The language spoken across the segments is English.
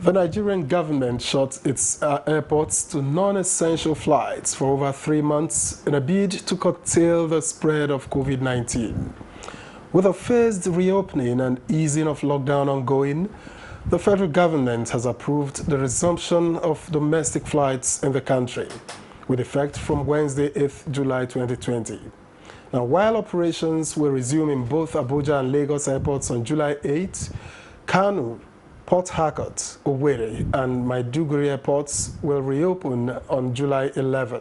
The Nigerian government shut its airports to non-essential flights for over 3 months in a bid to curtail the spread of COVID-19. With a phased reopening and easing of lockdown ongoing, the federal government has approved the resumption of domestic flights in the country, with effect from Wednesday, 8th July 2020. Now, while operations will resume in both Abuja and Lagos airports on July 8, Kano, Port Harcourt, Owerri, and Maiduguri airports will reopen on July 11,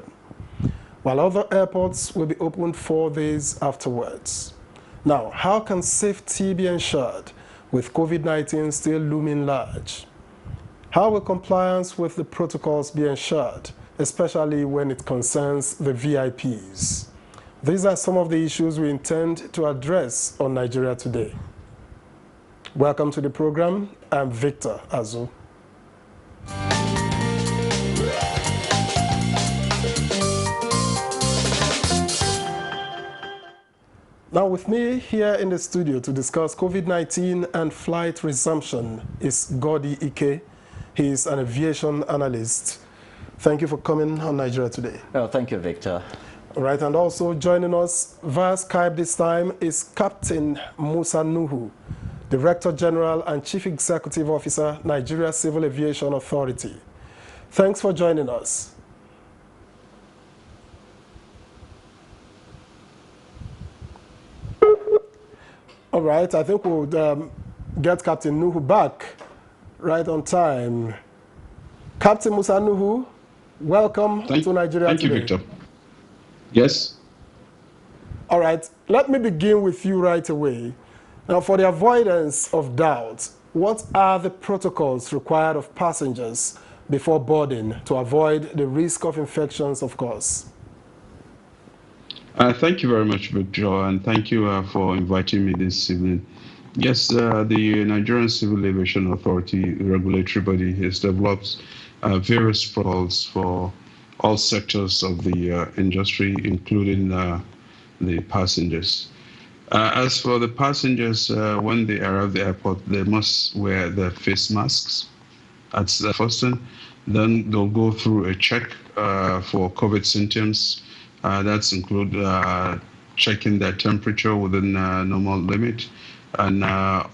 while other airports will be opened 4 days afterwards. Now, how can safety be ensured with COVID-19 still looming large? How will compliance with the protocols be ensured, especially when it concerns the VIPs? These are some of the issues we intend to address on Nigeria Today. Welcome to the program. I'm Victor Azu. Now with me here in the studio to discuss COVID-19 and flight resumption is Godi Ike. He is an aviation analyst. Thank you for coming on Nigeria Today. Oh, thank you, Victor. All right, and also joining us via Skype this time is Captain Musa Nuhu, Director General and Chief Executive Officer, Nigeria Civil Aviation Authority. Thanks for joining us. All right, I think we'll get Captain Nuhu back right on time. Captain Musa Nuhu, welcome to Nigeria Today. Thank you, Victor. Yes. All right, let me begin with you right away. Now, for the avoidance of doubt, what are the protocols required of passengers before boarding to avoid the risk of infections, of course? Thank you very much, Victor, and thank you for inviting me this evening. Yes, the Nigerian Civil Aviation Authority, the regulatory body, has developed various protocols for all sectors of the industry, including the passengers. As for the passengers, when they arrive at the airport, they must wear their face masks. That's the first thing. Then they'll go through a check for COVID symptoms. That's include checking their temperature within normal limit, and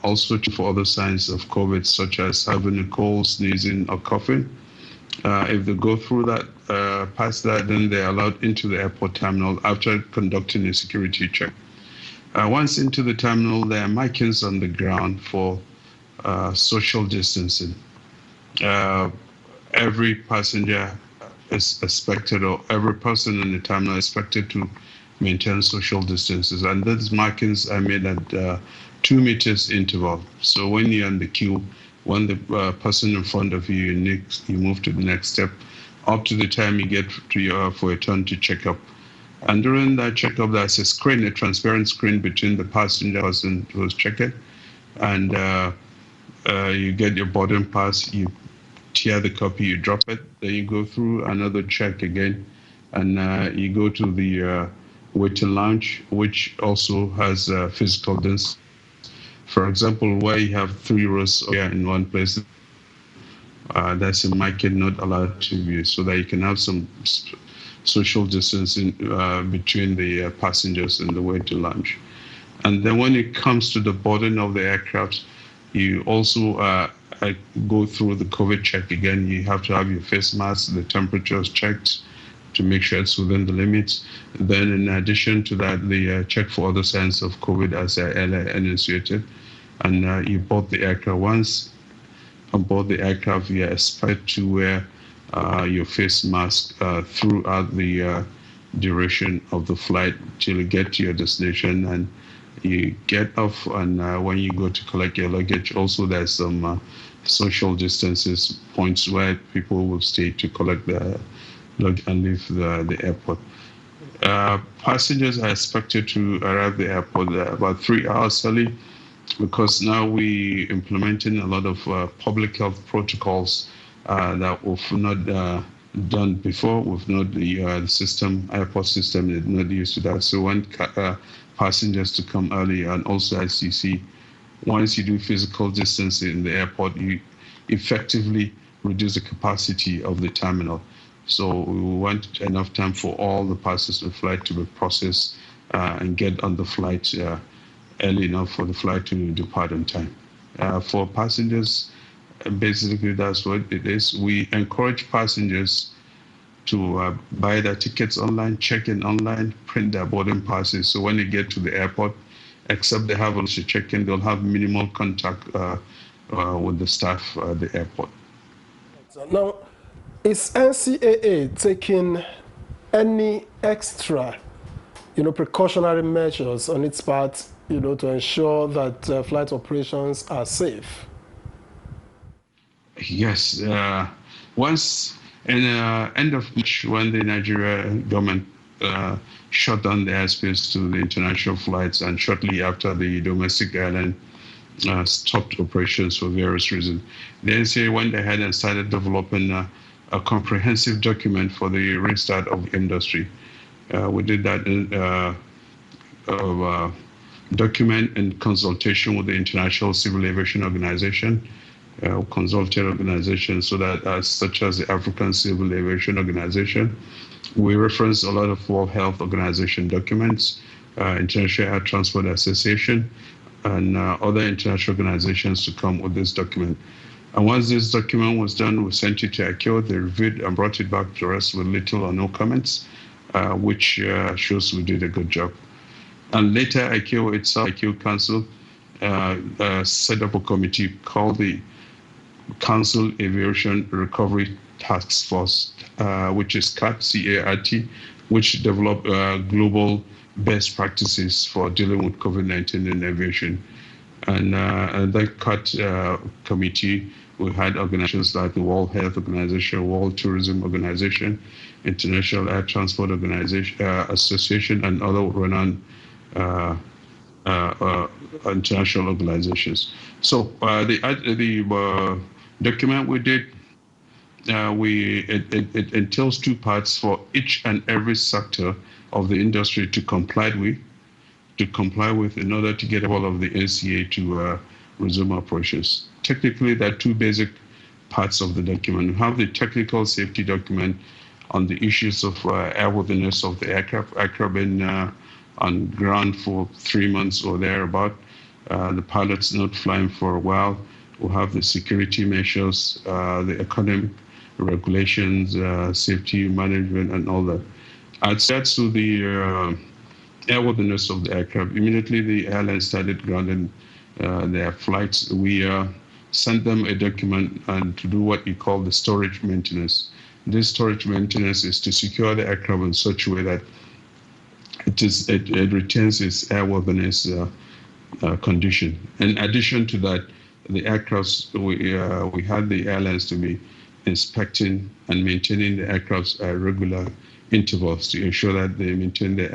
also for other signs of COVID, such as having a cold, sneezing, or coughing. If they go through that, past that, then they're allowed into the airport terminal after conducting a security check. Once into the terminal, there are markings on the ground for social distancing. Every passenger is expected, or every person in the terminal is expected to maintain social distances, and those markings are made at 2 meters interval. So when you're in the queue, when the person in front of you, you move to the next step, up to the time you get to for a turn to check up. And during that checkup, there's a screen, a transparent screen between the passenger person who's checking, and you get your boarding pass, you tear the copy, you drop it, then you go through another check again, and you go to the waiting lounge, which also has physical distance. For example, where you have 3 rows here in one place, that's a marking not allowed to view, so that you can have some social distancing between the passengers in the waiting lounge. And then when it comes to the boarding of the aircraft, you also go through the COVID check again. You have to have your face mask, the temperature is checked to make sure it's within the limits. Then in addition to that, the check for other signs of COVID as I earlier enunciated. And you board the aircraft. Once on board the aircraft, you are expected to wear your face mask throughout the duration of the flight till you get to your destination and you get off. And when you go to collect your luggage, also there's some social distances points where people will stay to collect the luggage and leave the airport. Passengers are expected to arrive at the airport about 3 hours early, because now we implementing a lot of public health protocols that we've not done before. We've not the system, airport system is not used to that. So when passengers to come early, and also as you see, once you do physical distancing in the airport, effectively reduce the capacity of the terminal. So we want enough time for all the passengers of the flight to be processed and get on the flight early enough for the flight to depart on time. For passengers, basically that's what it is. We encourage passengers to buy their tickets online, check in online, print their boarding passes. So when they get to the airport, except they have to check in, they'll have minimal contact with the staff at the airport. Now, is NCAA taking any extra, precautionary measures on its part, to ensure that flight operations are safe? Yes. Once in end of March, when the Nigerian government shut down the airspace to the international flights, and shortly after the domestic airline stopped operations for various reasons, the NCAA went ahead and started developing a comprehensive document for the restart of the industry. We did that document in consultation with the International Civil Aviation Organization, consulted organizations, so that such as the African Civil Aviation Organization. We reference a lot of World Health Organization documents, International Air Transport Association, and other international organizations to come with this document. And once this document was done, we sent it to ICAO. They reviewed and brought it back to us with little or no comments, which shows we did a good job. And later, ICAO itself, ICAO Council, set up a committee called the Council Aviation Recovery Task Force, which is CART, C-A-R-T, which developed global best practices for dealing with COVID-19 in aviation. And that CART committee, we had organizations like the World Health Organization, World Tourism Organization, International Air Transport Organization Association, and other renowned international organizations. So the document we did, it entails two parts for each and every sector of the industry to comply with in order to get all of the NCA to resume operations. Technically, there are two basic parts of the document. We have the technical safety document on the issues of airworthiness of the aircraft. Aircraft been on ground for 3 months or thereabout. The pilots not flying for a while. We have the security measures, the economic regulations, safety management, and all that. As to the airworthiness of the aircraft, immediately the airline started grounding their flights. We sent them a document and to do what we call the storage maintenance. This storage maintenance is to secure the aircraft in such a way that it retains its airworthiness condition. In addition to that, the aircrafts, we had the airlines to be inspecting and maintaining the aircrafts at regular intervals to ensure that they maintain the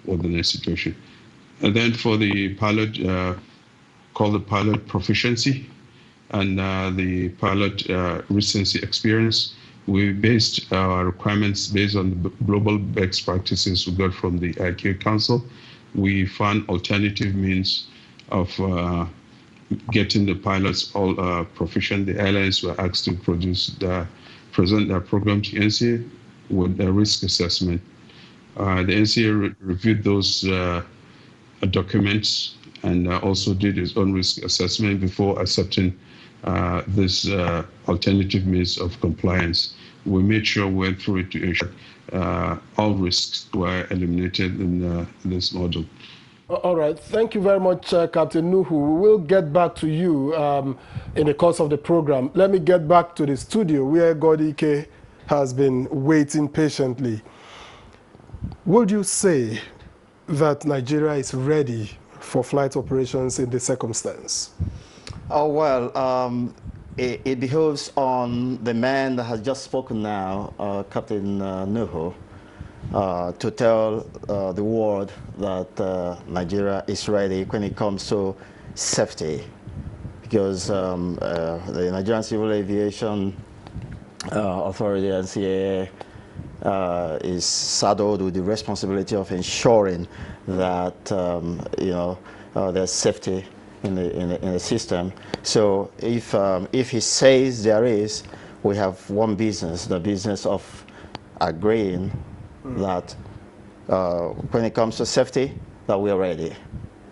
airworthiness situation. And then for the pilot, called the pilot proficiency and the pilot recency experience, we based our requirements based on the global best practices we got from the ICAO Council. We found alternative means of getting the pilots all proficient. The airlines were asked to present their program to NCA with a risk assessment. The NCA reviewed those documents and also did its own risk assessment before accepting this alternative means of compliance. We made sure we went through it to ensure all risks were eliminated in this model. All right. Thank you very much, Captain Nuhu. We will get back to you in the course of the program. Let me get back to the studio where Godike has been waiting patiently. Would you say that Nigeria is ready for flight operations in this circumstance? Oh, well, it behoves on the man that has just spoken now, Captain Nuhu, to tell the world that Nigeria is ready when it comes to safety, because the Nigerian Civil Aviation Authority, NCAA, is saddled with the responsibility of ensuring that there's safety in the system. So if he says there is, we have one business, the business of agreeing that when it comes to safety, that we are ready.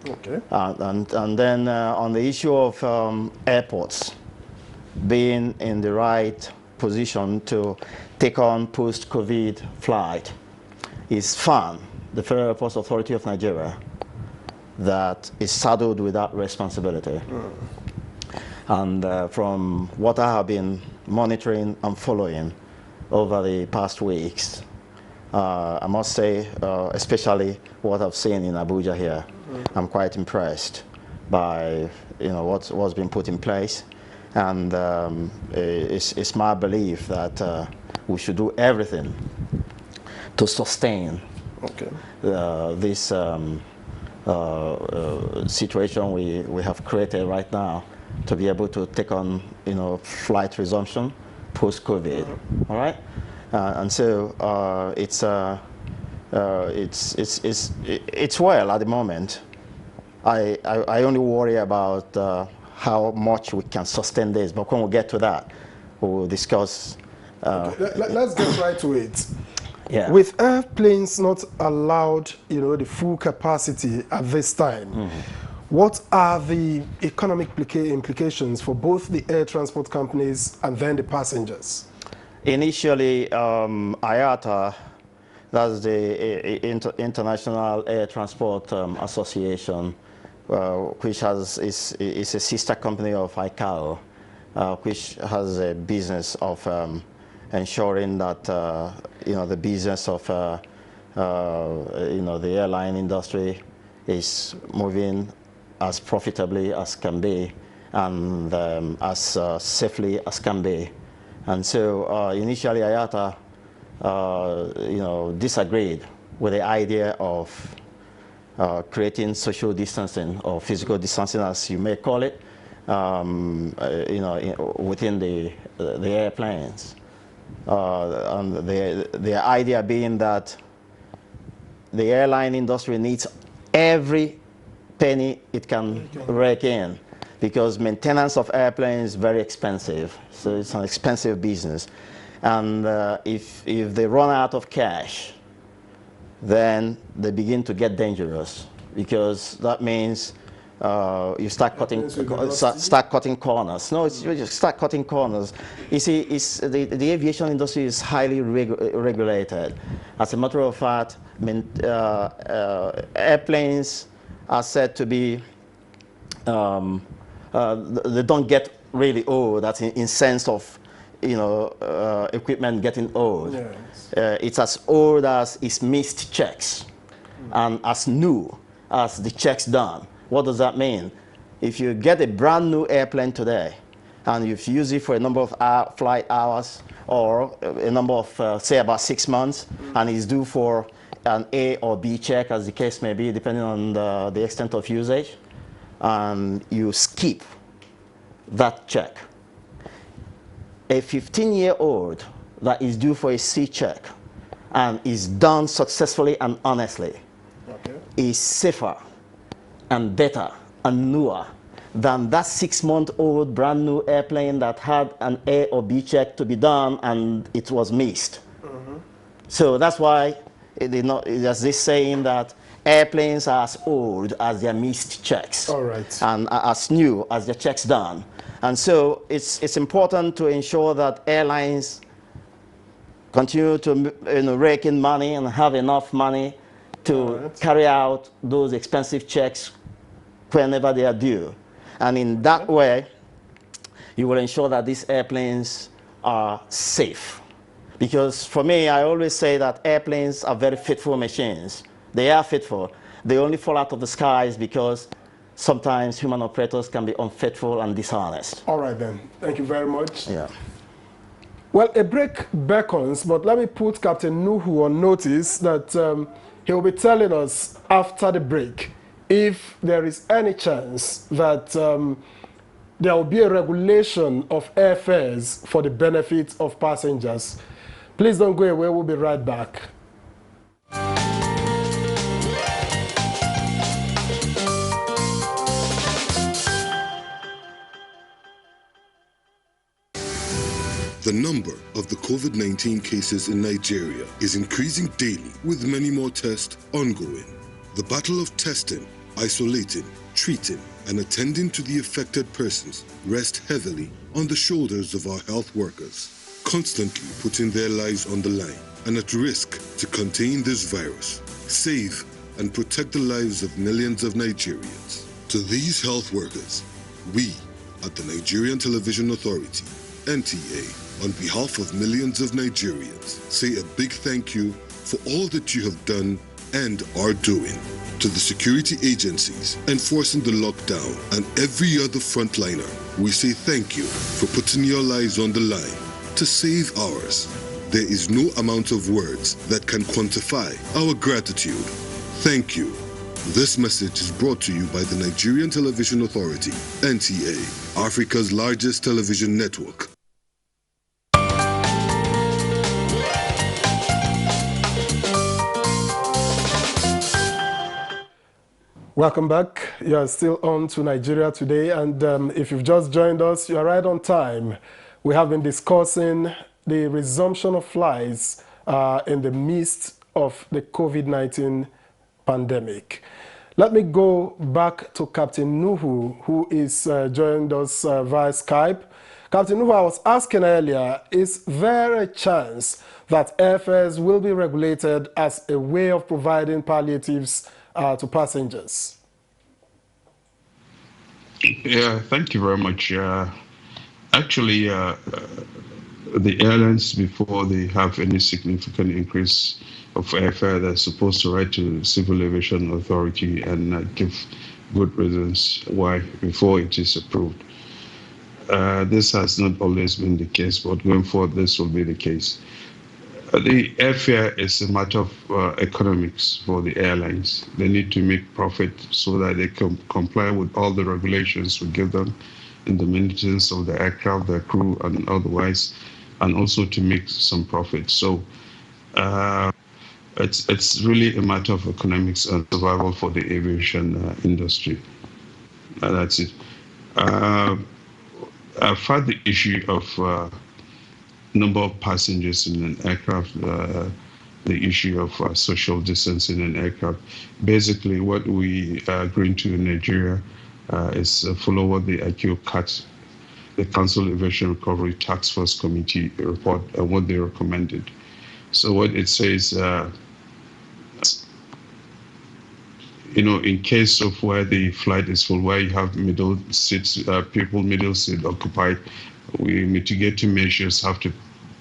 Okay. And then on the issue of airports being in the right position to take on post-COVID flight, is FAN, the Federal Airports Authority of Nigeria, that is saddled with that responsibility. And from what I have been monitoring and following over the past weeks, I must say, especially what I've seen in Abuja here, I'm quite impressed by what's been put in place, and it's my belief that we should do everything to sustain this situation we have created right now, to be able to take on flight resumption post-COVID. All right, and so it's well at the moment. I only worry about how much we can sustain this, but when we get to that, we'll discuss. Let's get right to it. Yeah. With airplanes not allowed, the full capacity at this time, what are the economic implications for both the air transport companies and then the passengers? Initially, IATA, that's the International Air Transport Association, which is a sister company of ICAO, which has a business of ensuring that the business of the airline industry is moving as profitably as can be, and as safely as can be. And so initially IATA disagreed with the idea of creating social distancing, or physical distancing as you may call it, within the airplanes. And the idea being that the airline industry needs every penny it can rake in, because maintenance of airplanes is very expensive. So it's an expensive business. And if they run out of cash, then they begin to get dangerous, because that means you start cutting corners. No, you just start cutting corners. You see, the aviation industry is highly regulated. As a matter of fact, airplanes are said to be, they don't get really old. That's in sense of, equipment getting old. Yes. It's as old as its missed checks, and as new as the checks done. What does that mean? If you get a brand new airplane today, and you've used it for a number of flight hours, or a number of, say, about 6 months, and it's due for an A or B check, as the case may be, depending on the extent of usage, and you skip that check. A 15-year-old that is due for a C check and is done successfully and honestly is safer and better and newer than that 6-month-old brand new airplane that had an A or B check to be done and it was missed. So that's why there's this saying that airplanes are as old as their missed checks. All right. And as new as their checks done. And so it's important to ensure that airlines continue to rake in money and have enough money to carry out those expensive checks whenever they are due. And in that way, you will ensure that these airplanes are safe. Because for me, I always say that airplanes are very faithful machines. They are faithful. They only fall out of the skies because sometimes human operators can be unfaithful and dishonest. All right then. Thank you very much. Yeah. Well, a break beckons, but let me put Captain Nuhu on notice that he will be telling us after the break if there is any chance that there will be a regulation of airfares for the benefit of passengers. Please don't go away. We'll be right back. The number of the COVID-19 cases in Nigeria is increasing daily, with many more tests ongoing. The battle of testing, isolating, treating, and attending to the affected persons rests heavily on the shoulders of our health workers, constantly putting their lives on the line and at risk to contain this virus, save and protect the lives of millions of Nigerians. To these health workers, we at the Nigerian Television Authority, NTA, on behalf of millions of Nigerians, say a big thank you for all that you have done and are doing. To the security agencies enforcing the lockdown and every other frontliner, we say thank you for putting your lives on the line to save ours. There is no amount of words that can quantify our gratitude. Thank you. This message is brought to you by the Nigerian Television Authority, NTA, Africa's largest television network. Welcome back. You are still on to Nigeria Today, and if you've just joined us, you are right on time. We have been discussing the resumption of flights in the midst of the COVID-19 pandemic. Let me go back to Captain Nuhu, who is joined us via Skype. Captain Nuhu, I was asking earlier, is there a chance that airfares will be regulated as a way of providing palliatives to passengers? Yeah, thank you very much. Actually, the airlines, before they have any significant increase of airfare, they're supposed to write to Civil Aviation Authority and give good reasons why before it is approved. This has not always been the case, but going forward, this will be the case. The airfare is a matter of economics for the airlines. They need to make profit so that they can comply with all the regulations we give them in the maintenance of the aircraft, their crew, and otherwise, and also to make some profit. So it's really a matter of economics and survival for the aviation industry. That's it. I've had the issue of number of passengers in an aircraft, the issue of social distancing in an aircraft. Basically, what we are agreeing to in Nigeria is follow what the IQ the Council Aviation Recovery Task Force Committee report and what they recommended. So what it says, in case of where the flight is full, where you have middle seats, middle seat occupied, mitigating measures have to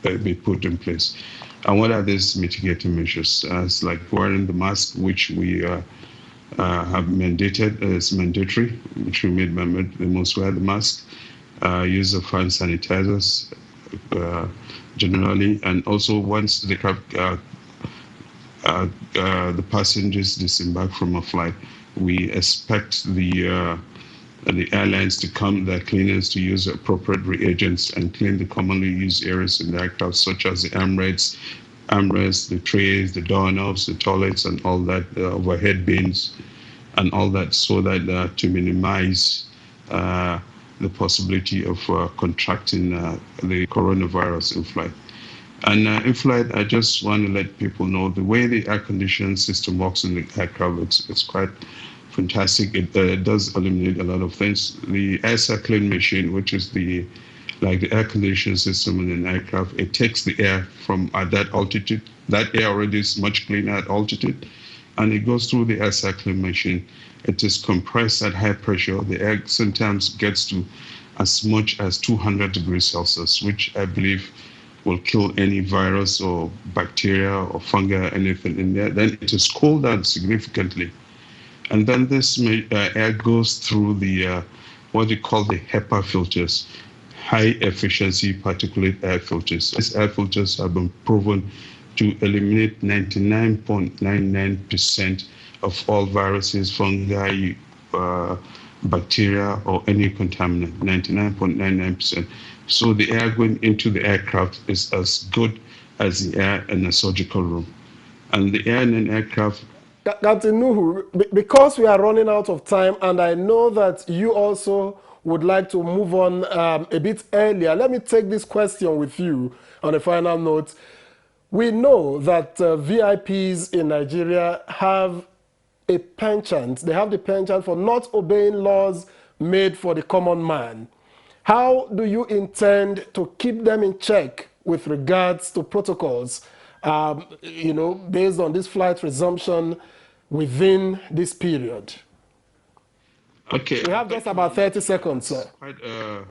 be put in place. And what are these mitigating measures? It's like wearing the mask, which we have mandated as mandatory, which we made they must wear the mask, use of hand sanitizers generally, and also once the passengers disembark from a flight, we expect the airlines to come, the cleaners to use appropriate reagents and clean the commonly used areas in the aircraft, such as the armrests, the trays, the doorknobs, the toilets, and all that, overhead bins, and all that, so that to minimize the possibility of contracting the coronavirus in flight. And in flight, I just want to let people know the way the air conditioning system works in the aircraft, it's quite fantastic. It does eliminate a lot of things. The air circling machine, which is like the air conditioning system in an aircraft, it takes the air from at that altitude. That air already is much cleaner at altitude, and it goes through the air circling machine. It is compressed at high pressure. The air sometimes gets to as much as 200 degrees Celsius, which I believe will kill any virus or bacteria or fungi, anything in there. Then it is cooled down significantly. And then this air goes through the, what you call the HEPA filters, high efficiency particulate air filters. These air filters have been proven to eliminate 99.99% of all viruses, fungi, bacteria, or any contaminant, 99.99%. So the air going into the aircraft is as good as the air in a surgical room. And the air in an aircraft... Captain Nuhu, because we are running out of time, and I know that you also would like to move on a bit earlier. Let me take this question with you on a final note. We know that VIPs in Nigeria have a penchant. They have the penchant for not obeying laws made for the common man. How do you intend to keep them in check with regards to protocols, based on this flight resumption within this period? Okay. We have just about 30 seconds, sir.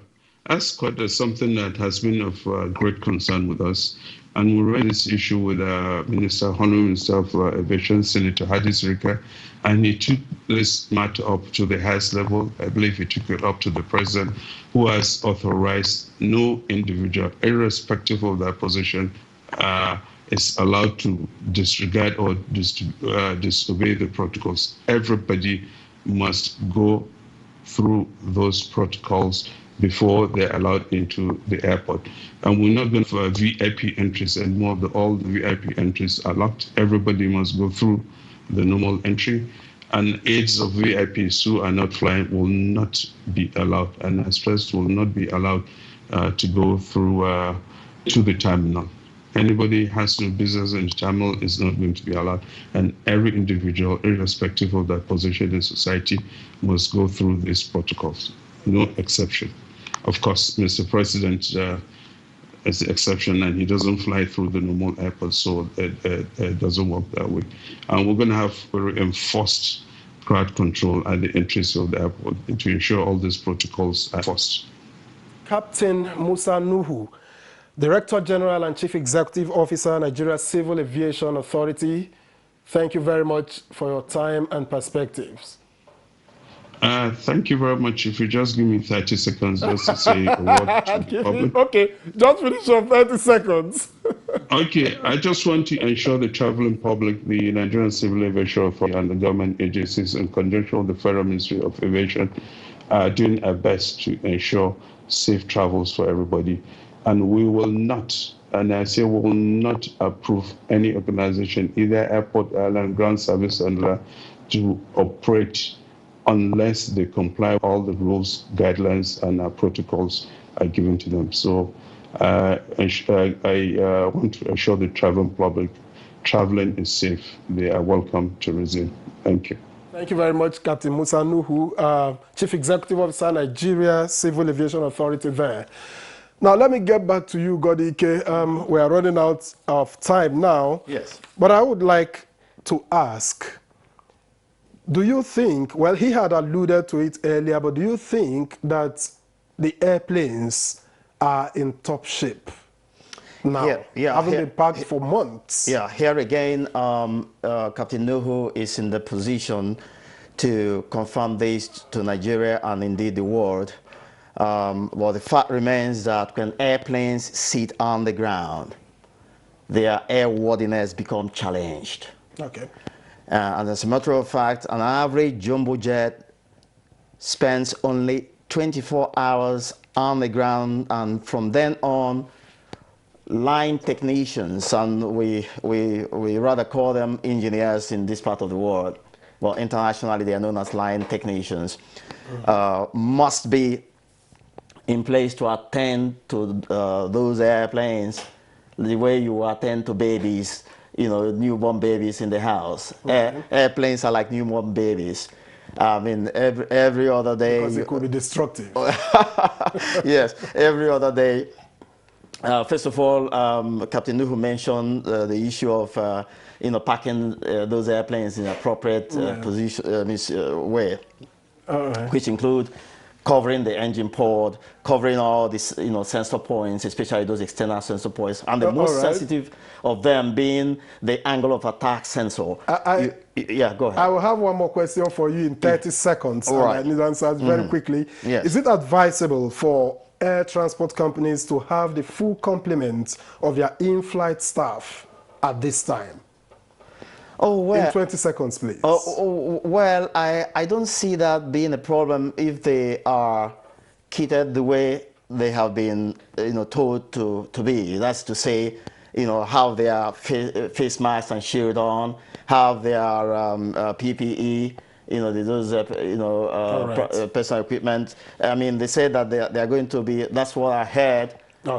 That's quite something that has been of great concern with us. And we raised this issue with Honorable Minister of Aviation, Senator Hadi Sirika, and he took this matter up to the highest level. I believe he took it up to the president, who has authorized no individual, irrespective of their position, is allowed to disregard or disobey the protocols. Everybody must go through those protocols before they're allowed into the airport. And we're not going for VIP entries anymore. All the VIP entries are locked. Everybody must go through the normal entry. And aides of VIPs who are not flying will not be allowed. And I stress, will not be allowed to go through to the terminal. Anybody has no business in the terminal is not going to be allowed. And every individual, irrespective of their position in society, must go through these protocols. No exception. Of course, Mr. President is the exception, and he doesn't fly through the normal airport, so it doesn't work that way. And we're going to have very enforced crowd control at the entries of the airport to ensure all these protocols are enforced. Captain Musa Nuhu, Director General and Chief Executive Officer, Nigeria Civil Aviation Authority, thank you very much for your time and perspectives. Thank you very much. If you just give me 30 seconds just to say a word to the public. Okay, just finish your 30 seconds. Okay, I just want to ensure the traveling public, the Nigerian Civil Aviation Authority and the government agencies in conjunction with the Federal Ministry of Aviation are doing our best to ensure safe travels for everybody. And we will not, and I say we will not approve any organization, either airport, airline, ground service, and to operate unless they comply with all the rules, guidelines, and protocols are given to them. So I want to assure the traveling public, traveling is safe. They are welcome to resume. Thank you. Thank you very much, Captain Musa Nuhu, Chief Executive Officer, Nigeria Civil Aviation Authority there. Now, let me get back to you, Godike. We are running out of time now. Yes. But I would like to ask, do you think, well, he had alluded to it earlier, but do you think that the airplanes are in top shape now? Haven't been parked for months. Yeah, here again, Captain Nuhu is in the position to confirm this to Nigeria and indeed the world. Well, the fact remains that when airplanes sit on the ground, their airworthiness becomes challenged. Okay. And as a matter of fact, an average jumbo jet spends only 24 hours on the ground, and from then on, line technicians, and we rather call them engineers in this part of the world, well, internationally they are known as line technicians, must be in place to attend to those airplanes the way you attend to babies, you know, newborn babies in the house. Airplanes are like newborn babies. I mean, every other day. Because it could be destructive. Yes, every other day. First of all, Captain Nuhu mentioned the issue of, parking those airplanes in appropriate position, way, which include covering the engine port, covering all these, sensor points, especially those external sensor points, and the most sensitive of them being the angle of attack sensor. Yeah, go ahead. I will have one more question for you in 30 seconds. All right. I need answers very quickly. Yes. Is it advisable for air transport companies to have the full complement of their in-flight staff at this time? Oh, well, in 20 seconds, please. Well, I don't see that being a problem if they are kitted the way they have been, told to be. That's to say, have their face masks and shield on, have their PPE, those right. personal equipment. I mean, they say that they are going to be. That's what I heard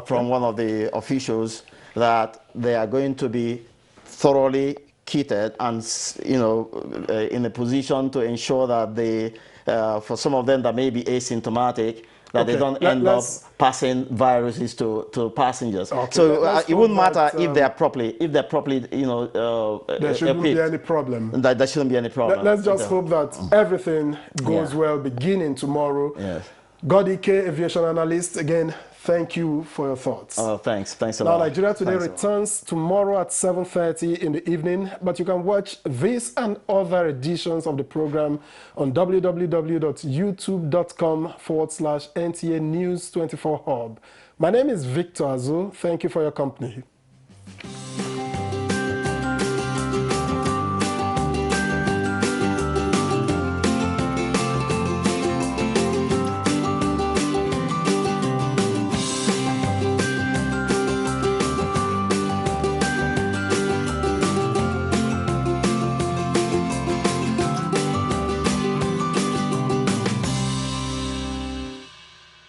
from one of the officials, that they are going to be thoroughly kitted and in a position to ensure that they, for some of them that may be asymptomatic, that they don't end up passing viruses to passengers. Okay. So it wouldn't matter if they're properly, there shouldn't be any problem. There shouldn't be any problem. Let's just hope that everything goes well beginning tomorrow. Yes. Godike, aviation analyst, again, thank you for your thoughts. Thanks a lot. Now, Nigeria Today returns tomorrow at 7:30 in the evening, but you can watch this and other editions of the program on www.youtube.com/NTA News 24 Hub. My name is Victor Azu. Thank you for your company.